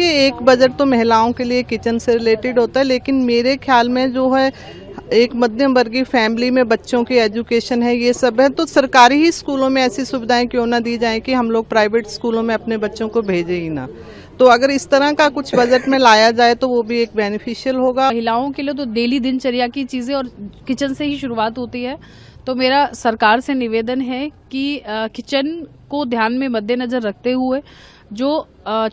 देखिए, एक बजट तो महिलाओं के लिए किचन से रिलेटेड होता है, लेकिन मेरे ख्याल में जो है एक मध्यम वर्गीय फैमिली में बच्चों की एजुकेशन है, ये सब है, तो सरकारी ही स्कूलों में ऐसी सुविधाएं क्यों ना दी जाएं कि हम लोग प्राइवेट स्कूलों में अपने बच्चों को भेजें ही ना। तो अगर इस तरह का कुछ बजट में लाया जाए तो वो भी एक बेनिफिशियल होगा। महिलाओं के लिए तो डेली दिनचर्या की चीजें और किचन से ही शुरुआत होती है। तो मेरा सरकार से निवेदन है कि किचन को ध्यान में मद्देनजर रखते हुए जो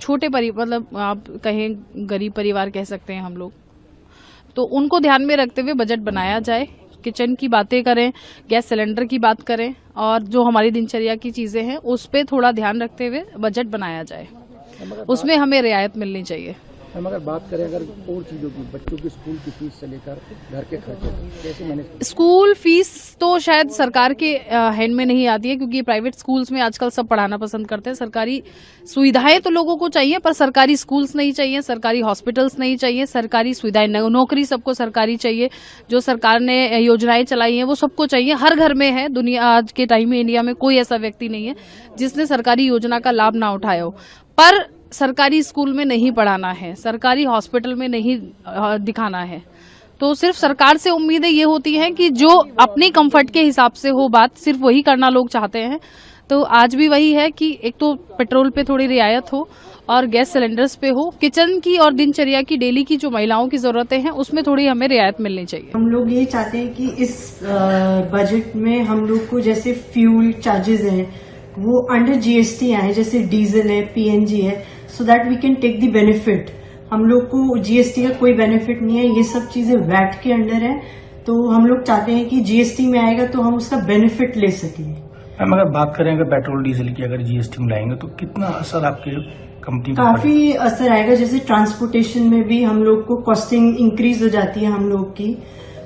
छोटे मतलब आप कहें गरीब परिवार कह सकते हैं हम लोग, तो उनको ध्यान में रखते हुए बजट बनाया जाए। किचन की बातें करें, गैस सिलेंडर की बात करें और जो हमारी दिनचर्या की चीजें हैं उस पर थोड़ा ध्यान रखते हुए बजट बनाया जाए, उसमें हमें रियायत मिलनी चाहिए। हम अगर बात करें अगर और चीजों की, बच्चों की स्कूल की फीस से लेकर घर के खर्चे कैसे मैनेज? स्कूल फीस तो शायद सरकार के हैंड में नहीं आती है, क्योंकि प्राइवेट स्कूल्स में आजकल सब पढ़ाना पसंद करते हैं। सरकारी सुविधाएं तो लोगों को चाहिए, पर सरकारी स्कूल्स नहीं चाहिए, सरकारी हॉस्पिटल्स नहीं चाहिए, सरकारी सुविधाएं, नौकरी सबको सरकारी चाहिए। जो सरकार ने योजनाएं चलाई हैं वो सबको चाहिए, हर घर में है। दुनिया आज के टाइम में इंडिया में कोई ऐसा व्यक्ति नहीं है जिसने सरकारी योजना का लाभ ना उठाया हो। पर सरकारी स्कूल में नहीं पढ़ाना है, सरकारी हॉस्पिटल में नहीं दिखाना है, तो सिर्फ सरकार से उम्मीदें ये होती हैं कि जो अपनी कंफर्ट के हिसाब से हो बात, सिर्फ वही करना लोग चाहते हैं। तो आज भी वही है कि एक तो पेट्रोल पे थोड़ी रियायत हो और गैस सिलेंडर्स पे हो। किचन की और दिनचर्या की डेली की जो महिलाओं की जरूरतें हैं उसमें थोड़ी हमें रियायत मिलनी चाहिए। हम लोग ये चाहते हैं कि इस बजट में हम लोग को जैसे फ्यूल चार्जेस हैं वो अंडर जीएसटी आए, जैसे डीजल है, पीएनजी है, so that we can take the benefit. हम लोग को जीएसटी का कोई बेनिफिट नहीं है, ये सब चीजें वैट के अंडर है, तो हम लोग चाहते हैं कि जीएसटी में आएगा तो हम उसका बेनिफिट ले सकें। हम अगर बात करें अगर पेट्रोल डीजल की, अगर जीएसटी में लाएंगे तो कितना असर आपके कंपनी पर? काफी असर आएगा। जैसे ट्रांसपोर्टेशन में भी हम लोग को कॉस्टिंग इंक्रीज हो जाती है हम लोग की,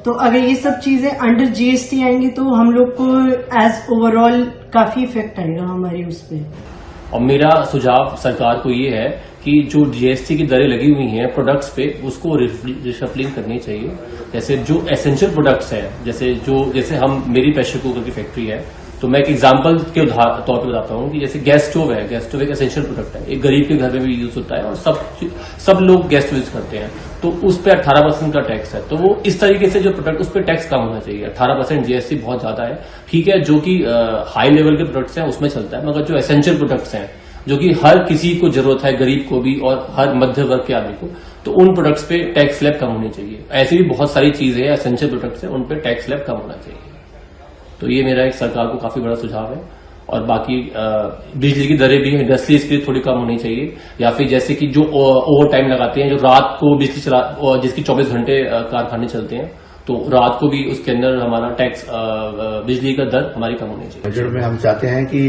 तो अगर ये सब चीजें अंडर जीएसटी आएंगी तो हम लोग को एज ओवरऑल काफी इफेक्ट आएगा हमारी उस पर। और मेरा सुझाव सरकार को ये है कि जो जीएसटी की दरें लगी हुई हैं प्रोडक्ट्स पे, उसको रिशफलिंग करनी चाहिए। जैसे जो एसेंशियल प्रोडक्ट्स हैं, जैसे हम मेरी प्रेशर कुकर की फैक्ट्री है, तो मैं एक एग्जांपल के तौर पे बताता हूँ कि जैसे गैस स्टोव है, गैस स्टोव एक एसेंशियल प्रोडक्ट है, एक गरीब के घर में भी यूज होता है और सब लोग गैस यूज करते हैं, तो उस पर 18% का टैक्स है। तो वो इस तरीके से जो प्रोडक्ट, उस पर टैक्स कम होना चाहिए। 18% जीएसटी बहुत ज्यादा है, ठीक है, जो कि हाई लेवल के प्रोडक्ट्स हैं उसमें चलता है, मगर जो एसेंशियल प्रोडक्ट्स हैं जो कि हर किसी को जरूरत है, गरीब को भी और हर मध्य वर्ग के आदमी को, तो उन प्रोडक्ट्स पे टैक्स स्लैब कम होनी चाहिए। ऐसी भी बहुत सारी चीजें हैं एसेंशियल प्रोडक्ट्स हैं, उन पे टैक्स स्लैब कम होना चाहिए। तो ये मेरा एक सरकार को काफी बड़ा सुझाव है। और बाकी बिजली की दरें भी इंडस्ट्रीज के लिए थोड़ी कम होनी चाहिए, या फिर जैसे कि जो ओवर टाइम लगाते हैं, जो रात को बिजली चला, जिसकी 24 घंटे कारखाने चलते हैं, तो रात को भी उसके अंदर हमारा टैक्स, बिजली का दर हमारी कम होनी चाहिए। बजट में हम चाहते हैं कि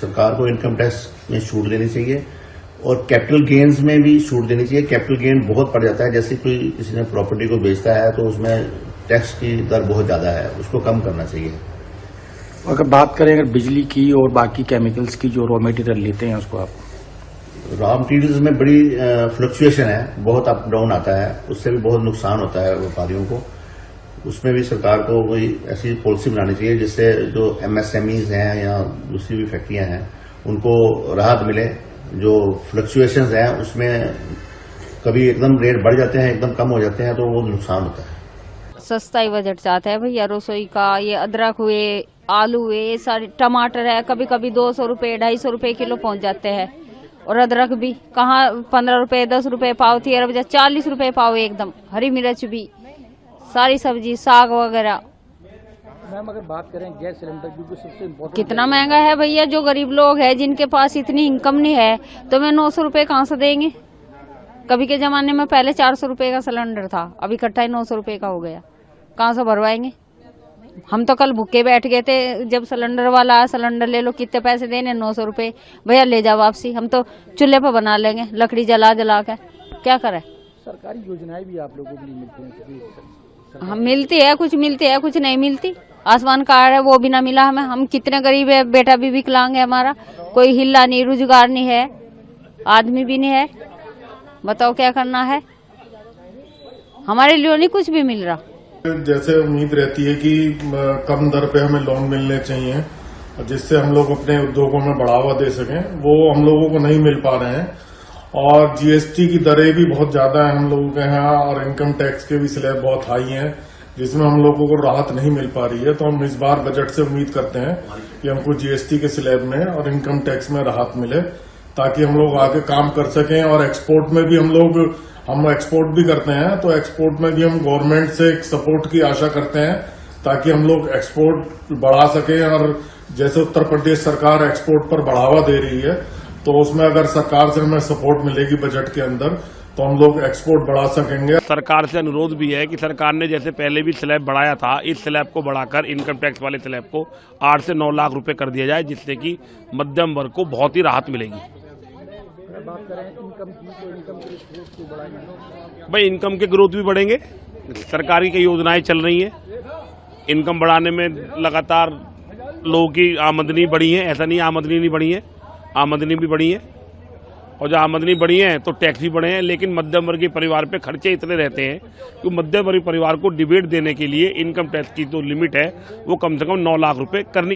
सरकार को इनकम टैक्स में छूट देनी चाहिए और कैपिटल गेन्स में भी छूट देनी चाहिए। कैपिटल गेन बहुत पड़ जाता है, जैसे कोई किसी ने प्रॉपर्टी को बेचता है तो उसमें टैक्स की दर बहुत ज्यादा है, उसको कम करना चाहिए। अगर बात करें अगर बिजली की और बाकी केमिकल्स की जो रॉ मटेरियल लेते हैं उसको, आप रॉ मटीरियल्स में बड़ी फ्लक्चुएशन है, बहुत अप डाउन आता है, उससे भी बहुत नुकसान होता है व्यापारियों को। उसमें भी सरकार को कोई ऐसी पॉलिसी बनानी चाहिए जिससे जो एमएसएमईज हैं या दूसरी भी फैक्ट्रियां हैं उनको राहत मिले। जो फ्लक्चुएशंस हैं उसमें कभी एकदम रेट बढ़ जाते हैं, एकदम कम हो जाते हैं, तो वो नुकसान होता है। सस्ता ही बजट चाहता है भैया रसोई का। ये अदरक हुए, आलू हुए, ये सारे, टमाटर है, कभी कभी 200 रुपए 250 रुपए किलो पहुंच जाते हैं। और अदरक भी कहाँ 15 रुपए 10 रुपए पाव थी, 40 रुपए पाव एकदम। हरी मिर्च भी, सारी सब्जी, साग वगैरह। मैम अगर बात करें गैस सिलेंडर की, सबसे इम्पोर्टेंट कितना महंगा है भैया। जो गरीब लोग हैं जिनके पास इतनी इनकम नहीं है, तो मैं 900 रुपए कहाँ से देंगे। कभी के जमाने में पहले 400 रुपए का सिलेंडर था, अभी इकट्ठा ही 900 रुपए का हो गया, कहाँ से भरवाएंगे। हम तो कल भूखे बैठ गए थे, जब सिलेंडर वाला आया, सिलेंडर ले लो, कितने पैसे देने, 900 रुपए। भैया ले जाओ वापसी, हम तो चूल्हे पर बना लेंगे, लकड़ी जला जला के क्या करें। सरकारी योजनाएं भी आप लोगों के लिए मिलती हैं? हम मिलती है, कुछ मिलती है, कुछ नहीं मिलती। आसमान कार्ड है वो भी ना मिला हमें। हम कितने गरीब है, बेटा भी विकलांग है हमारा, कोई हिला नहीं, रोजगार नहीं है, आदमी भी नहीं है। बताओ क्या करना है, हमारे लिए नहीं कुछ भी मिल रहा। जैसे उम्मीद रहती है कि कम दर पे हमें लोन मिलने चाहिए जिससे हम लोग अपने उद्योगों में बढ़ावा दे सकें, वो हम लोगों को नहीं मिल पा रहे हैं। और जीएसटी की दरें भी बहुत ज्यादा है हम लोगों के यहाँ, और इनकम टैक्स के भी स्लैब बहुत हाई हैं, जिसमें हम लोगों को राहत नहीं मिल पा रही है। तो हम इस बार बजट से उम्मीद करते हैं कि हमको जीएसटी के स्लैब में और इनकम टैक्स में राहत मिले, ताकि हम लोग आगे काम कर सकें। और एक्सपोर्ट में भी हम एक्सपोर्ट भी करते हैं, तो एक्सपोर्ट में भी हम गवर्नमेंट से सपोर्ट की आशा करते हैं, ताकि हम लोग एक्सपोर्ट बढ़ा सकें। और जैसे उत्तर प्रदेश सरकार एक्सपोर्ट पर बढ़ावा दे रही है, तो उसमें अगर सरकार से हमें सपोर्ट मिलेगी बजट के अंदर, तो हम लोग एक्सपोर्ट बढ़ा सकेंगे। सरकार से अनुरोध भी है कि सरकार ने जैसे पहले भी स्लैब बढ़ाया था, इस स्लैब को बढ़ाकर इनकम टैक्स वाले स्लैब को 8 से 9 लाख रुपए कर दिया जाए, जिससे कि मध्यम वर्ग को बहुत ही राहत मिलेगी। बात करें इनकम की, तो इनकम के स्रोत क्यों बढ़ाएंगे? भाई इनकम के ग्रोथ भी बढ़ेंगे, सरकारी की योजनाएं चल रही है, इनकम बढ़ाने में लगातार लोगों की आमदनी बढ़ी है। ऐसा नहीं आमदनी नहीं बढ़ी है, आमदनी भी बढ़ी है, और जब आमदनी बढ़ी है तो टैक्स भी बढ़े हैं। लेकिन मध्यम वर्गीय परिवार पे खर्चे इतने रहते हैं कि मध्यम वर्गीय परिवार को डिबेट देने के लिए इनकम टैक्स की जो लिमिट है वो कम से कम 9 लाख रुपए करनी